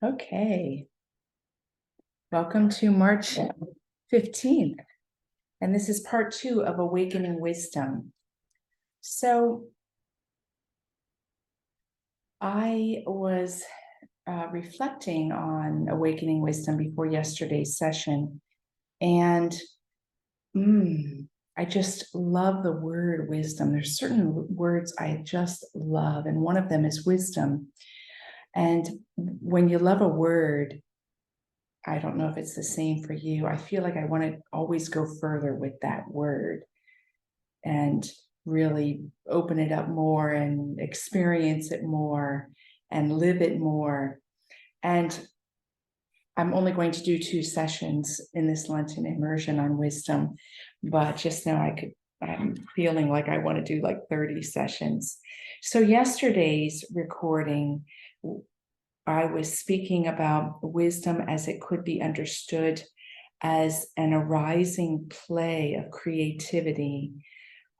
Okay, welcome to March 15th, and this is part 2 of Awakening Wisdom. So I was reflecting on Awakening Wisdom before yesterday's session, and I just love the word wisdom. There's certain words I just love, and one of them is wisdom. And when you love a word, I don't know if it's the same for you. I feel like I want to always go further with that word and really open it up more and experience it more and live it more. And I'm only going to do 2 sessions in this Lenten immersion on wisdom, but just now I'm feeling like I want to do like 30 sessions. So yesterday's recording, I was speaking about wisdom as it could be understood as an arising play of creativity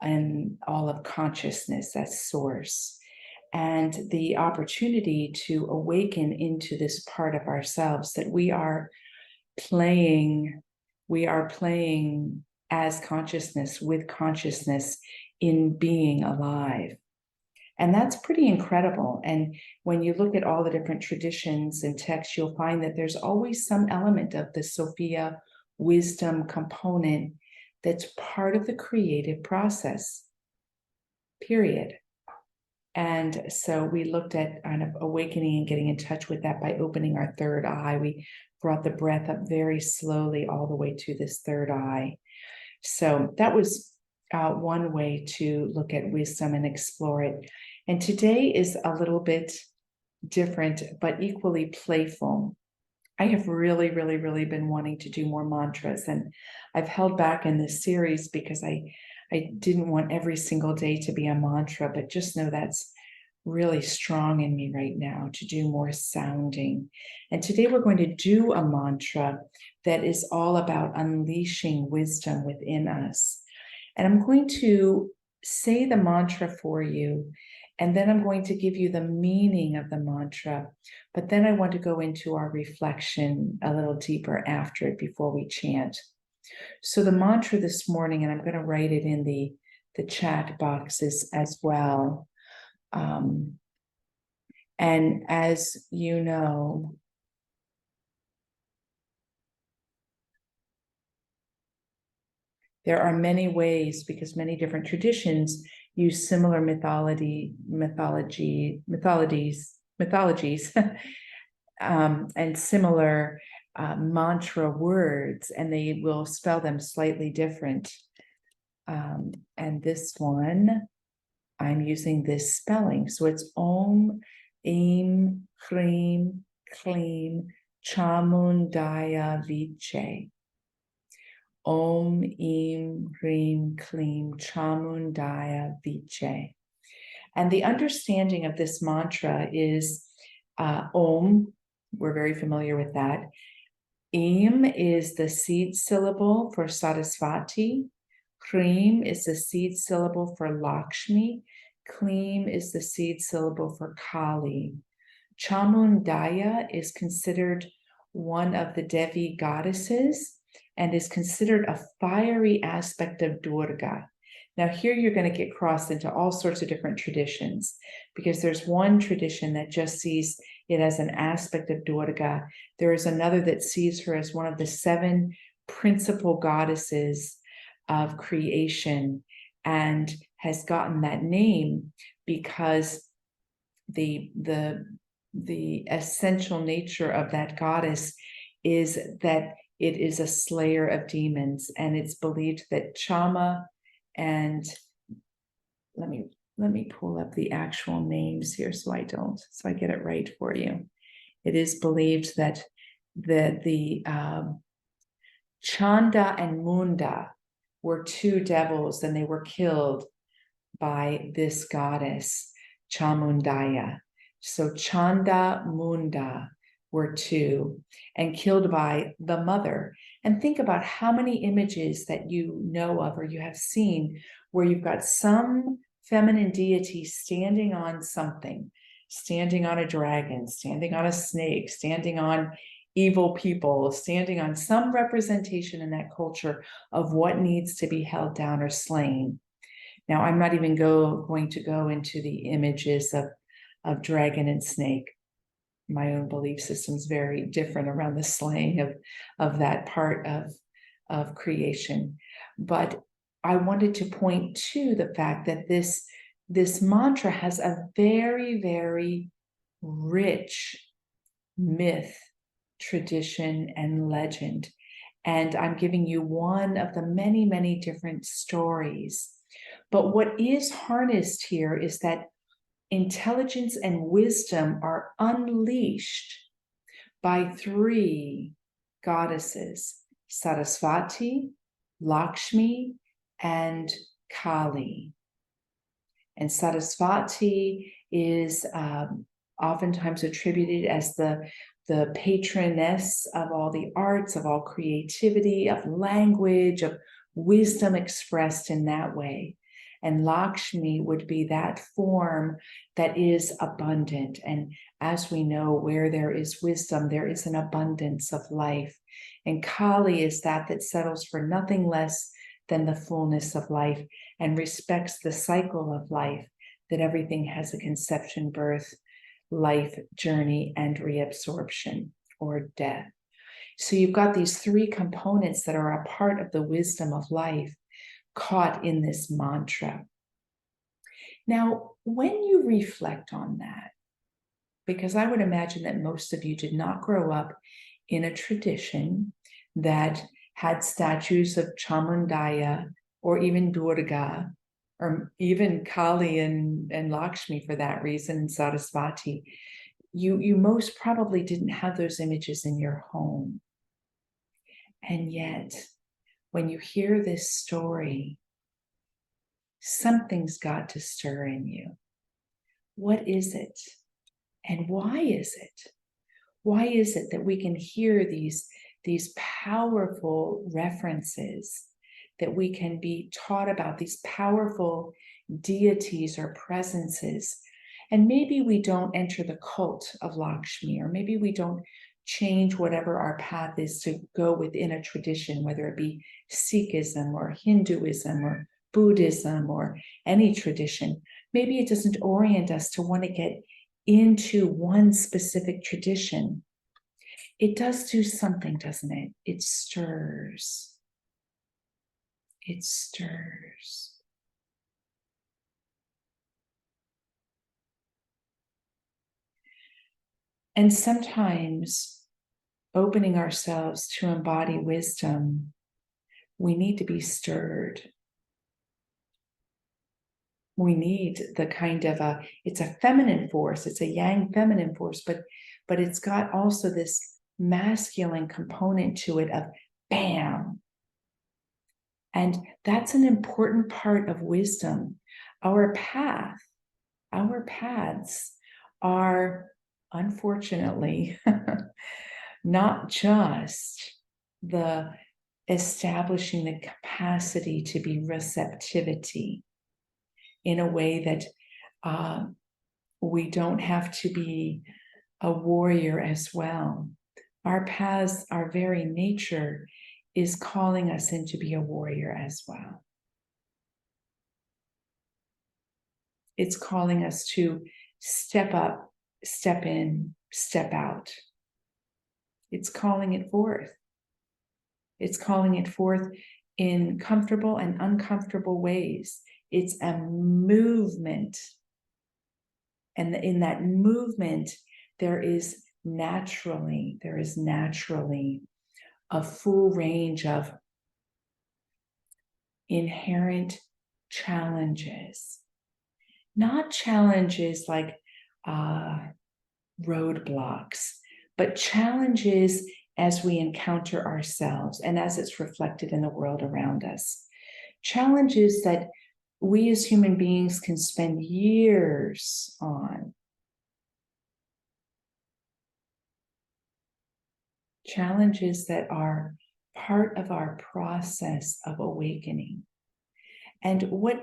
and all of consciousness, that's source, and the opportunity to awaken into this part of ourselves that we are playing as consciousness, with consciousness, in being alive. And that's pretty incredible. And when you look at all the different traditions and texts, you'll find that there's always some element of the Sophia wisdom component that's part of the creative process, period. And so we looked at kind of awakening and getting in touch with that by opening our third eye. We brought the breath up very slowly all the way to this third eye. So that was one way to look at wisdom and explore it. And today is a little bit different, but equally playful. I have really been wanting to do more mantras, and I've held back in this series because I didn't want every single day to be a mantra, but just know that's really strong in me right now to do more sounding. And today we're going to do a mantra that is all about unleashing wisdom within us. And I'm going to say the mantra for you, and then I'm going to give you the meaning of the mantra. But then I want to go into our reflection a little deeper after it before we chant. So the mantra this morning, and I'm going to write it in the chat boxes as well. And as you know, there are many ways, because many different traditions use similar mythologies, and similar mantra words, and they will spell them slightly different. And this one, I'm using this spelling. So it's Om, Im, Hrim, Klim, Chamundaya, Viche. Om, Im, Hrim, Klim, Chamundaya, Viche. And the understanding of this mantra is Om, we're very familiar with that. Im is the seed syllable for Sarasvati. Hrim is the seed syllable for Lakshmi. Klim is the seed syllable for Kali. Chamundaya is considered one of the Devi goddesses and is considered a fiery aspect of Durga. Now here you're going to get crossed into all sorts of different traditions, because there's one tradition that just sees it as an aspect of Durga. There is another that sees her as one of the 7 principal goddesses of creation, and has gotten that name because the essential nature of that goddess is that it is a slayer of demons, and it's believed that Chama, and let me pull up the actual names here so I get it right for you. It is believed that the Chanda and Munda were 2 devils, and they were killed by this goddess, Chamundaya. So Chanda, Munda were 2, and killed by the mother. And think about how many images that you know of or you have seen where you've got some feminine deity standing on something. standing on a dragon, standing on a snake, standing on evil people, standing on some representation in that culture of what needs to be held down or slain. Now, I'm not even going to go into the images of dragon and snake. My own belief system is very different around the slaying of that part of creation. But I wanted to point to the fact that this mantra has a very, very rich myth, tradition, and legend. And I'm giving you one of the many, many different stories. But what is harnessed here is that intelligence and wisdom are unleashed by three goddesses: Saraswati, Lakshmi, and Kali. And Saraswati is oftentimes attributed as the patroness of all the arts, of all creativity, of language, of wisdom expressed in that way. And Lakshmi would be that form that is abundant. And as we know, where there is wisdom, there is an abundance of life. And Kali is that settles for nothing less than the fullness of life and respects the cycle of life, that everything has a conception, birth, life, journey, and reabsorption or death. So you've got these three components that are a part of the wisdom of life caught in this mantra. Now, when you reflect on that, because I would imagine that most of you did not grow up in a tradition that had statues of Chamundaya or even Durga, or even Kali and Lakshmi for that reason, and Saraswati, you most probably didn't have those images in your home. And yet, when you hear this story, something's got to stir in you. What is it? And why is it? Why is it that we can hear these powerful references, that we can be taught about these powerful deities or presences? And maybe we don't enter the cult of Lakshmi, or maybe we don't change whatever our path is to go within a tradition, whether it be Sikhism or Hinduism or Buddhism or any tradition. Maybe it doesn't orient us to want to get into one specific tradition. It does do something, doesn't it? It stirs. It stirs. And sometimes, opening ourselves to embody wisdom, we need to be stirred. We need the kind of it's a feminine force, it's a yang feminine force, but it's got also this masculine component to it of bam. And that's an important part of wisdom. Our paths are, unfortunately, not just the establishing the capacity to be receptivity in a way that we don't have to be a warrior as well. Our paths, our very nature is calling us in to be a warrior as well. It's calling us to step up, step in, step out. It's calling it forth. It's calling it forth in comfortable and uncomfortable ways. It's a movement. And in that movement, there is naturally a full range of inherent challenges. Not challenges like roadblocks, but challenges as we encounter ourselves and as it's reflected in the world around us. Challenges that we as human beings can spend years on. Challenges that are part of our process of awakening. And what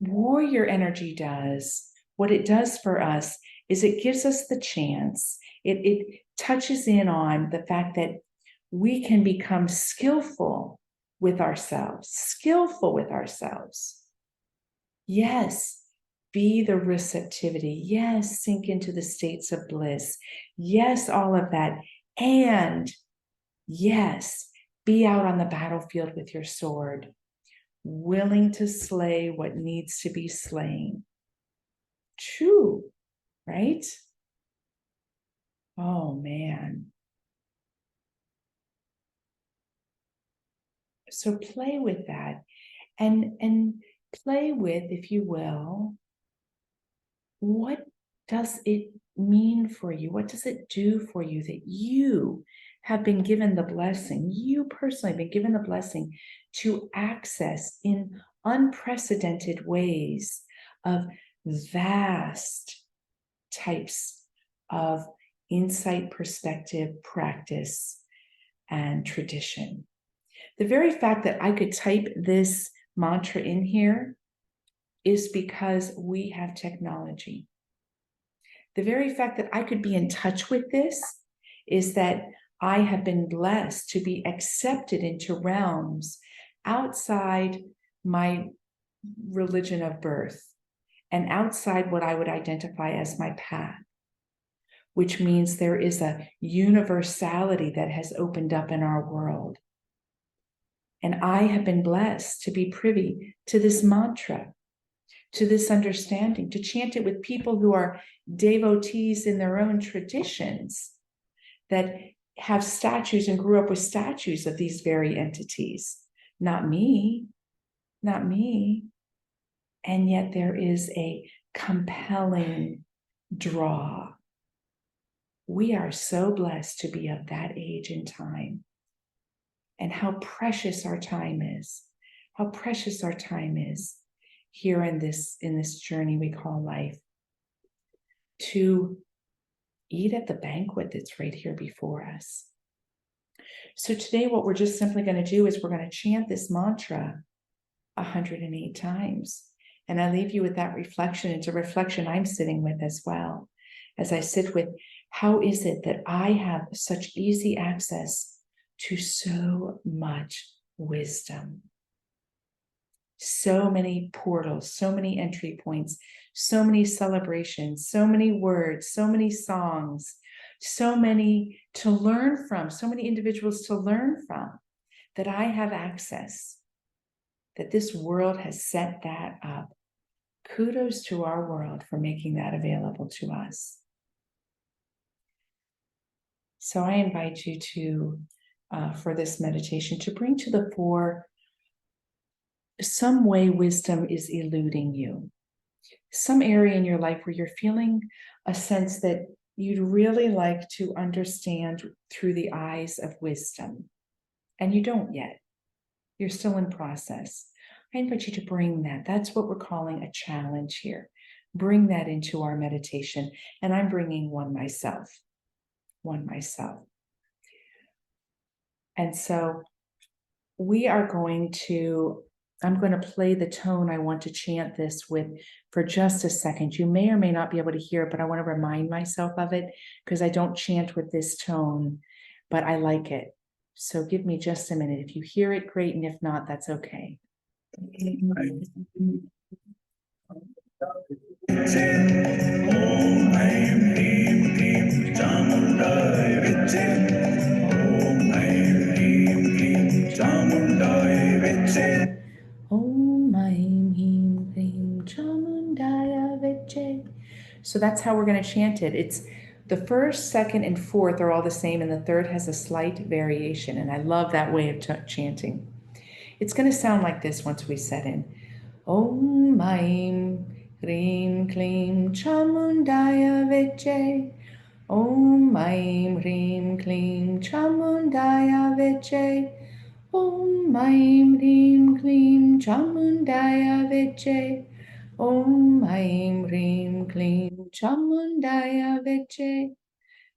warrior energy does, what it does for us, is it gives us the chance, it touches in on the fact that we can become skillful with ourselves. Yes, be the receptivity. Yes, sink into the states of bliss. Yes, all of that. And yes, be out on the battlefield with your sword, willing to slay what needs to be slain. True, right? Oh, man. So play with that and play with, if you will, what does it mean for you? What does it do for you that you have been given the blessing, you personally have been given the blessing to access in unprecedented ways of vast types of insight, perspective, practice, and tradition. The very fact that I could type this mantra in here is because we have technology. The very fact that I could be in touch with this is that I have been blessed to be accepted into realms outside my religion of birth and outside what I would identify as my path, which means there is a universality that has opened up in our world. And I have been blessed to be privy to this mantra, to this understanding, to chant it with people who are devotees in their own traditions that have statues and grew up with statues of these very entities. Not me. And yet there is a compelling draw. We are so blessed to be of that age and time. And how precious our time is. How precious our time is here in this journey we call life. To eat at the banquet that's right here before us. So today what we're just simply going to do is we're going to chant this mantra 108 times. And I leave you with that reflection. It's a reflection I'm sitting with as well. As I sit with, how is it that I have such easy access to so much wisdom? So many portals, so many entry points, so many celebrations, so many words, so many songs, so many to learn from, so many individuals to learn from, that I have access, that this world has set that up. Kudos to our world for making that available to us. So I invite you to, for this meditation, to bring to the fore some way wisdom is eluding you. Some area in your life where you're feeling a sense that you'd really like to understand through the eyes of wisdom, and you don't yet. You're still in process. I invite you to bring that. That's what we're calling a challenge here. Bring that into our meditation, and I'm bringing one myself. And so we are going to, I'm going to play the tone I want to chant this with for just a second. You may or may not be able to hear it, but I want to remind myself of it because I don't chant with this tone, but I like it. So give me just a minute. If you hear it, great. And if not, that's okay. Om Hrim Klim Chamundaya Viche. Om Hrim Klim Chamundaya Viche. Om Hrim Klim Chamundaya Viche. So that's how we're going to chant it. It's the first, second, and fourth are all the same, and the third has a slight variation. And I love that way of chanting. It's going to sound like this once we set in. Om Hrim Klim Chamundaya Viche. Om Hrim Klim Chamundaya Viche. Om Hrim Klim Chamundaya Viche. Om Hrim Klim Chamundaya Viche.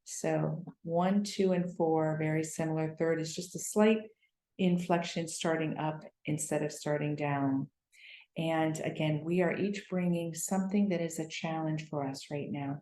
So 1, 2, and 4 are very similar. Third is just a slight inflection starting up instead of starting down. And again, we are each bringing something that is a challenge for us right now.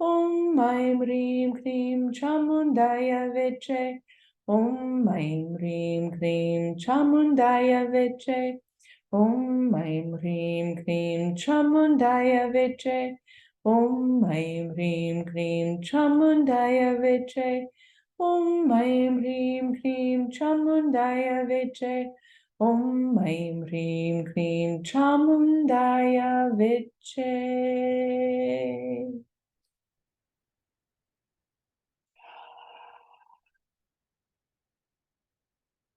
Om Aim Hrim Klim Chamundaya Viche. Om Aim Hrim Klim Chamundaya Viche. Om Aim Hrim Klim Chamundaya Viche. Om Aim Hrim Klim Chamundaya Viche. Om Aim Hrim Klim Chamundaya Viche. Om Aim Hrim Klim Chamundaya Viche.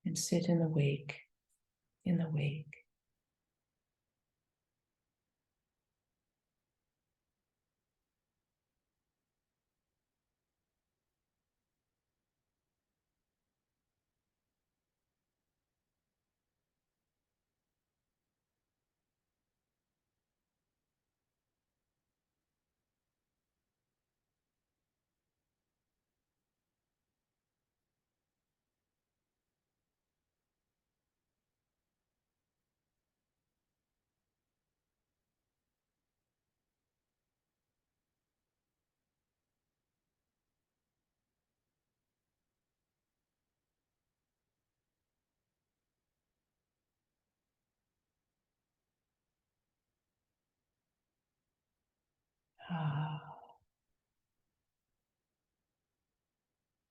And sit in the wake, in the wake.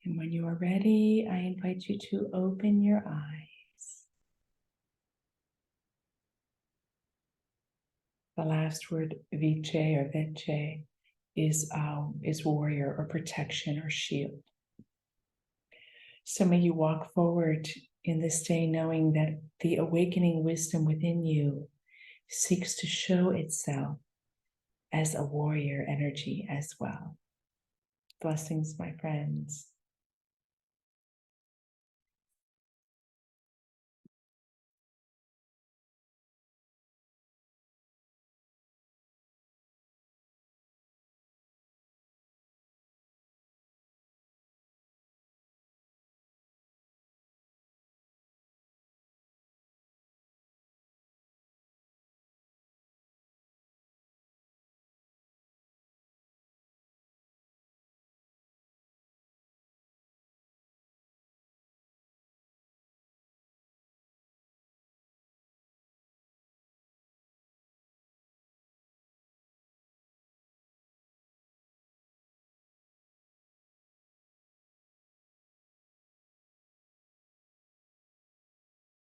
And when you are ready, I invite you to open your eyes. The last word, viche or viche, is warrior or protection or shield. So may you walk forward in this day knowing that the awakening wisdom within you seeks to show itself as a warrior energy as well. Blessings, my friends.